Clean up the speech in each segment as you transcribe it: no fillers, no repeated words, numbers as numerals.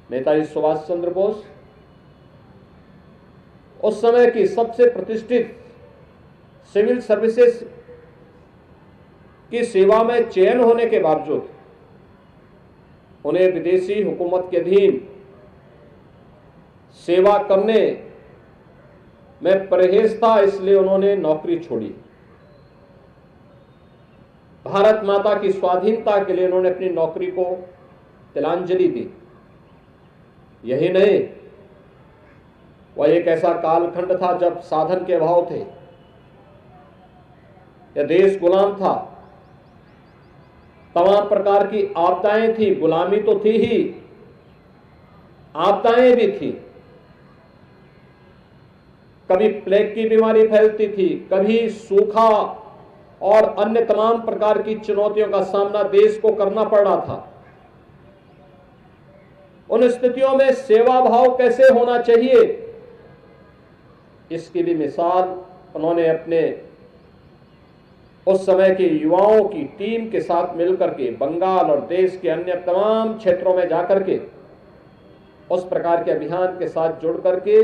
नेताजी सुभाष चंद्र बोस उस समय की सबसे प्रतिष्ठित सिविल सर्विसेज की सेवा में चयन होने के बावजूद उन्हें विदेशी हुकूमत के अधीन सेवा करने में परहेज था, इसलिए उन्होंने नौकरी छोड़ी। भारत माता की स्वाधीनता के लिए उन्होंने अपनी नौकरी को तिलांजलि दी। यही नहीं, वह एक ऐसा कालखंड था जब साधन के अभाव थे, यह देश गुलाम था, तमाम प्रकार की आपदाएं थी, गुलामी तो थी ही, आपदाएं भी थी। कभी प्लेग की बीमारी फैलती थी, कभी सूखा और अन्य तमाम प्रकार की चुनौतियों का सामना देश को करना पड़ रहा था। उन स्थितियों में सेवा भाव कैसे होना चाहिए, इसकी भी मिसाल उन्होंने अपने उस समय के युवाओं की टीम के साथ मिलकर के बंगाल और देश के अन्य तमाम क्षेत्रों में जाकर के उस प्रकार के अभियान के साथ जुड़ करके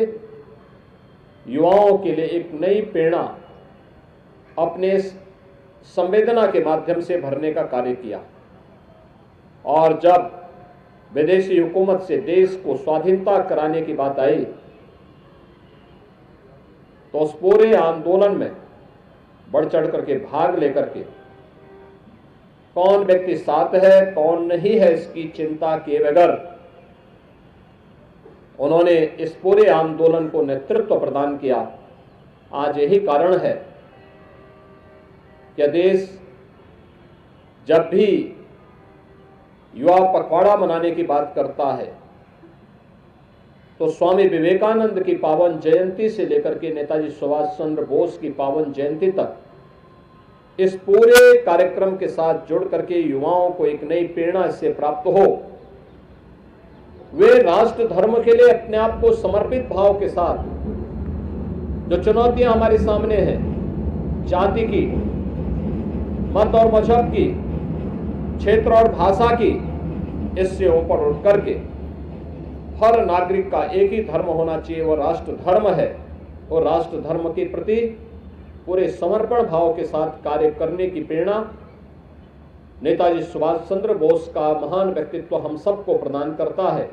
युवाओं के लिए एक नई प्रेरणा अपने संवेदना के माध्यम से भरने का कार्य किया। और जब विदेशी हुकूमत से देश को स्वाधीनता कराने की बात आई तो उस पूरे आंदोलन में बढ़ चढ़ करके भाग लेकर के कौन व्यक्ति साथ है कौन नहीं है इसकी चिंता किए बगैर उन्होंने इस पूरे आंदोलन को नेतृत्व प्रदान किया। आज यही कारण है कि देश जब भी युवा पखवाड़ा मनाने की बात करता है तो स्वामी विवेकानंद की पावन जयंती से लेकर के नेताजी सुभाष चंद्र बोस की पावन जयंती तक इस पूरे कार्यक्रम के साथ जुड़ करके युवाओं को एक नई प्रेरणा इससे प्राप्त हो, वे राष्ट्र धर्म के लिए अपने आप को समर्पित भाव के साथ जो चुनौतियां हमारे सामने हैं, जाति की, मत और मजहब की, क्षेत्र और भाषा की, इससे ऊपर उठ करके हर नागरिक का एक ही धर्म होना चाहिए, वह राष्ट्र धर्म है। और राष्ट्र धर्म के प्रति पूरे समर्पण भाव के साथ कार्य करने की प्रेरणा नेताजी सुभाष चंद्र बोस का महान व्यक्तित्व हम सबको प्रदान करता है।